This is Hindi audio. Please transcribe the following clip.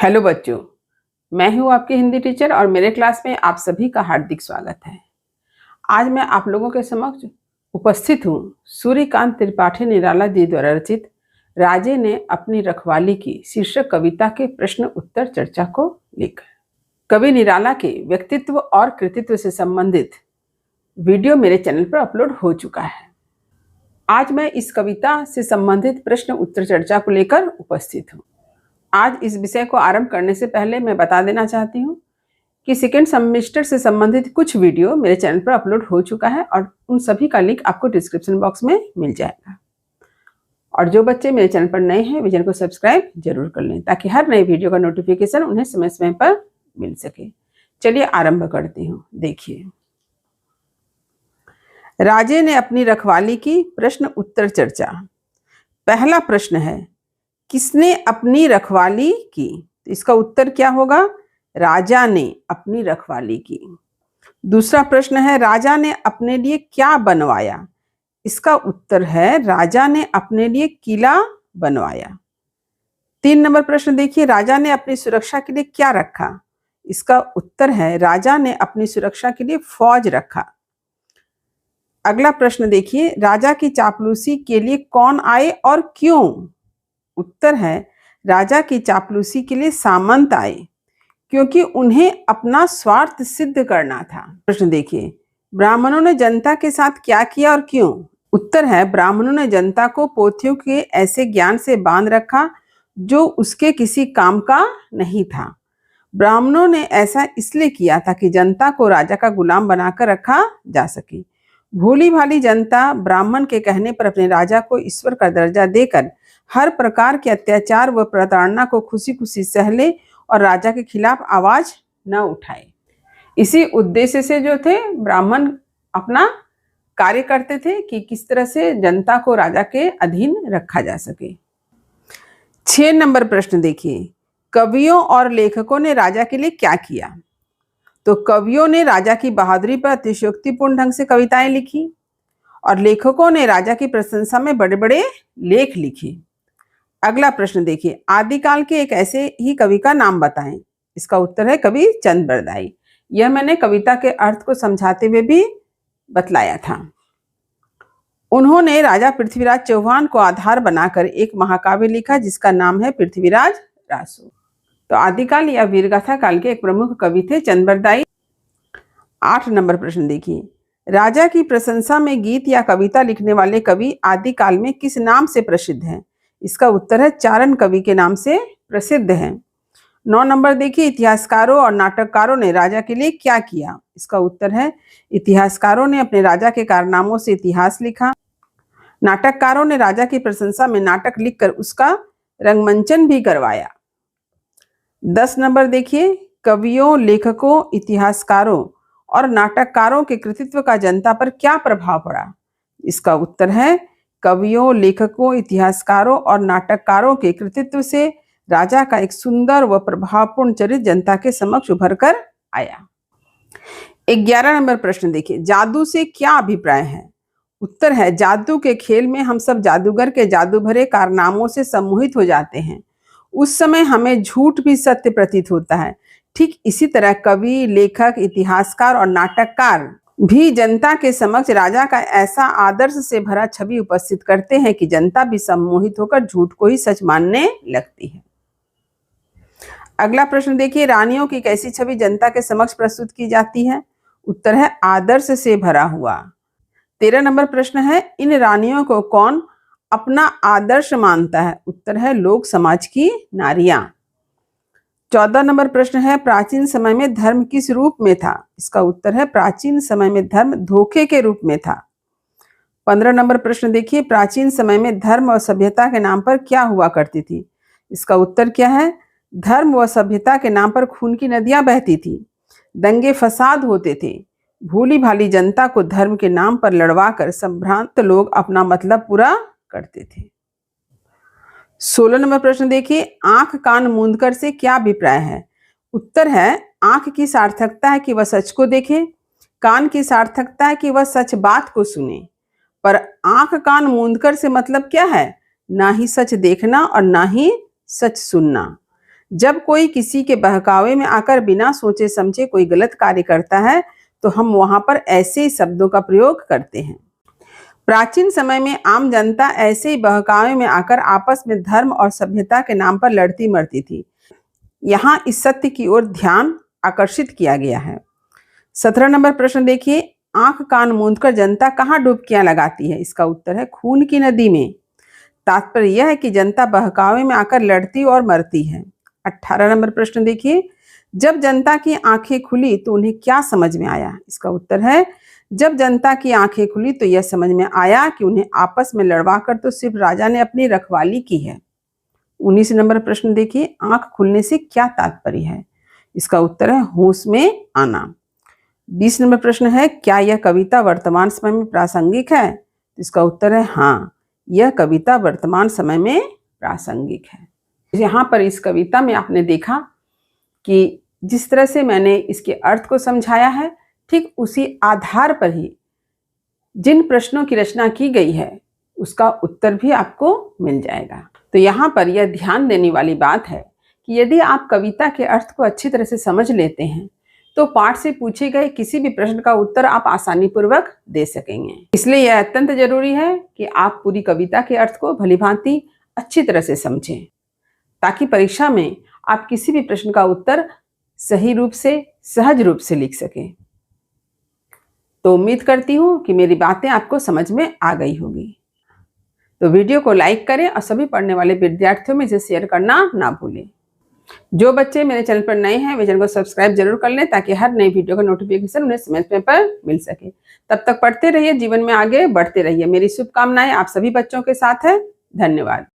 हेलो बच्चों, मैं हूँ आपकी हिंदी टीचर और मेरे क्लास में आप सभी का हार्दिक स्वागत है। आज मैं आप लोगों के समक्ष उपस्थित हूँ सूर्यकांत त्रिपाठी निराला जी द्वारा रचित राजे ने अपनी रखवाली की शीर्षक कविता के प्रश्न उत्तर चर्चा को लेकर। कवि निराला के व्यक्तित्व और कृतित्व से संबंधित वीडियो मेरे चैनल पर अपलोड हो चुका है। आज मैं इस कविता से संबंधित प्रश्न उत्तर चर्चा को लेकर उपस्थित हूँ। आज इस विषय को आरंभ करने से पहले मैं बता देना चाहती हूँ कि सेकेंड सेमेस्टर से संबंधित कुछ वीडियो मेरे चैनल पर अपलोड हो चुका है और उन सभी का लिंक आपको डिस्क्रिप्शन बॉक्स में मिल जाएगा। और जो बच्चे मेरे चैनल पर नए हैं वे चैनल को सब्सक्राइब जरूर कर लें ताकि हर नए वीडियो का नोटिफिकेशन उन्हें समय समय पर मिल सके। चलिए आरंभ करती हूँ। देखिए, राजे ने अपनी रखवाली की प्रश्न उत्तर चर्चा। पहला प्रश्न है, किसने अपनी रखवाली की? तो इसका उत्तर क्या होगा? राजा ने अपनी रखवाली की। दूसरा प्रश्न है, राजा ने अपने लिए क्या बनवाया? इसका उत्तर है, राजा ने अपने लिए किला बनवाया। 3 नंबर प्रश्न देखिए, राजा ने अपनी सुरक्षा के लिए क्या रखा? इसका उत्तर है, राजा ने अपनी सुरक्षा के लिए फौज रखा। अगला प्रश्न देखिए, राजा की चापलूसी के लिए कौन आए और क्यों? उत्तर है, राजा की चापलूसी के लिए सामंत आए क्योंकि उन्हें अपना स्वार्थ सिद्ध करना था। प्रश्न देखिए, ब्राह्मणों ने जनता के साथ क्या किया और क्यों? उत्तर है, ब्राह्मणों ने जनता को पोथियों के ऐसे ज्ञान से बांध रखा जो उसके किसी काम का नहीं था। ब्राह्मणों ने ऐसा इसलिए किया ताकि जनता को राजा का गुलाम बनाकर रखा जा सके। भोली भाली जनता ब्राह्मण के कहने पर अपने राजा को ईश्वर का दर्जा देकर हर प्रकार के अत्याचार व प्रताड़ना को खुशी खुशी सह ले और राजा के खिलाफ आवाज न उठाए। इसी उद्देश्य से जो थे ब्राह्मण अपना कार्य करते थे कि किस तरह से जनता को राजा के अधीन रखा जा सके। 6 नंबर प्रश्न देखिए, कवियों और लेखकों ने राजा के लिए क्या किया? तो कवियों ने राजा की बहादुरी पर अतिशयोक्तिपूर्ण ढंग से कविताएं लिखी और लेखकों ने राजा की प्रशंसा में बड़े बड़े लेख लिखे। अगला प्रश्न देखिए, आदिकाल के एक ऐसे ही कवि का नाम बताएं। इसका उत्तर है कवि चंद बरदाई। यह मैंने कविता के अर्थ को समझाते हुए भी बतलाया था। उन्होंने राजा पृथ्वीराज चौहान को आधार बनाकर एक महाकाव्य लिखा जिसका नाम है पृथ्वीराज रासो। तो आदिकाल या वीरगाथा काल के एक प्रमुख कवि थे चंद बरदाई। 8 नंबर प्रश्न देखिए, राजा की प्रशंसा में गीत या कविता लिखने वाले कवि आदिकाल में किस नाम से प्रसिद्ध हैं? इसका उत्तर है चारण कवि के नाम से प्रसिद्ध है। 9 नंबर देखिए, इतिहासकारों और नाटककारों ने राजा के लिए क्या किया? इसका उत्तर है, इतिहासकारों ने अपने राजा के कारनामों से इतिहास लिखा। नाटककारों ने राजा की प्रशंसा में नाटक लिखकर उसका रंगमंचन भी करवाया। 10 नंबर देखिए, कवियों, लेखकों, इतिहासकारों और नाटककारों के कृतित्व का जनता पर क्या प्रभाव पड़ा? इसका उत्तर है, कवियों, लेखकों, इतिहासकारों और नाटककारों के कृतित्व से राजा का एक सुंदर व प्रभावपूर्ण चरित्र जनता के समक्ष उभर कर आया। 11 नंबर प्रश्न देखिए, जादू से क्या अभिप्राय है? उत्तर है, जादू के खेल में हम सब जादूगर के जादू भरे कारनामों से सम्मोहित हो जाते हैं। उस समय हमें झूठ भी सत्य प्रतीत होता है। ठीक इसी तरह कवि, लेखक, इतिहासकार और नाटककार भी जनता के समक्ष राजा का ऐसा आदर्श से भरा छवि उपस्थित करते हैं कि जनता भी सम्मोहित होकर झूठ को ही सच मानने लगती है। अगला प्रश्न देखिए, रानियों की कैसी छवि जनता के समक्ष प्रस्तुत की जाती है? उत्तर है, आदर्श से भरा हुआ। 13 नंबर प्रश्न है, इन रानियों को कौन अपना आदर्श मानता है? उत्तर है, लोक समाज की नारियां। 14 नंबर प्रश्न है, प्राचीन समय में धर्म किस रूप में था? इसका उत्तर है, प्राचीन समय में धर्म धोखे के रूप में था। 15 नंबर प्रश्न देखिए, प्राचीन समय में धर्म और सभ्यता के नाम पर क्या हुआ करती थी? इसका उत्तर क्या है, धर्म व सभ्यता के नाम पर खून की नदियां बहती थी, दंगे फसाद होते थे, भोली भाली जनता को धर्म के नाम पर लड़वाकर संभ्रांत लोग अपना मतलब पूरा करते थे। 16 नंबर प्रश्न देखिए, आंख कान मूंदकर से क्या अभिप्राय है? उत्तर है, आंख की सार्थकता है कि वह सच को देखे, कान की सार्थकता है कि वह सच बात को सुने। पर आंख कान मूंदकर से मतलब क्या है? ना ही सच देखना और ना ही सच सुनना। जब कोई किसी के बहकावे में आकर बिना सोचे समझे कोई गलत कार्य करता है तो हम वहां पर ऐसे ही शब्दों का प्रयोग करते हैं। प्राचीन समय में आम जनता ऐसे ही बहकावे में आकर आपस में धर्म और सभ्यता के नाम पर लड़ती मरती थी। यहाँ इस सत्य की ओर ध्यान आकर्षित किया गया है। 17 नंबर प्रश्न देखिए, आंख कान मूंदकर जनता कहाँ डुबकियां लगाती है? इसका उत्तर है खून की नदी में। तात्पर्य यह है कि जनता बहकावे में आकर लड़ती और मरती है। 18 नंबर प्रश्न देखिए, जब जनता की आंखें खुली तो उन्हें क्या समझ में आया? इसका उत्तर है जब जनता की आंखें खुली तो यह समझ में आया कि उन्हें आपस में लड़वाकर तो सिर्फ राजा ने अपनी रखवाली की है। 19 नंबर प्रश्न देखिए, आंख खुलने से क्या तात्पर्य है? इसका उत्तर है होश में आना। 20 नंबर प्रश्न है, क्या यह कविता वर्तमान समय में प्रासंगिक है? इसका उत्तर है हाँ, यह कविता वर्तमान समय में प्रासंगिक है। यहाँ पर इस कविता में आपने देखा कि जिस तरह से मैंने इसके अर्थ को समझाया है, ठीक उसी आधार पर ही जिन प्रश्नों की रचना की गई है उसका उत्तर भी आपको मिल जाएगा। तो यहाँ पर यह ध्यान देने वाली बात है कि यदि आप कविता के अर्थ को अच्छी तरह से समझ लेते हैं तो पाठ से पूछे गए किसी भी प्रश्न का उत्तर आप आसानी पूर्वक दे सकेंगे। इसलिए यह अत्यंत जरूरी है कि आप पूरी कविता के अर्थ को भलीभांति अच्छी तरह से समझें, ताकि परीक्षा में आप किसी भी प्रश्न का उत्तर सही रूप से, सहज रूप से लिख सकें। तो उम्मीद करती हूँ कि मेरी बातें आपको समझ में आ गई होगी। तो वीडियो को लाइक करें और सभी पढ़ने वाले विद्यार्थियों में इसे शेयर करना ना भूलें। जो बच्चे मेरे चैनल पर नए हैं वे चैनल को सब्सक्राइब जरूर कर लें, ताकि हर नई वीडियो का नोटिफिकेशन उन्हें समय पर मिल सके। तब तक पढ़ते रहिए, जीवन में आगे बढ़ते रहिए। मेरी शुभकामनाएं आप सभी बच्चों के साथ है। धन्यवाद।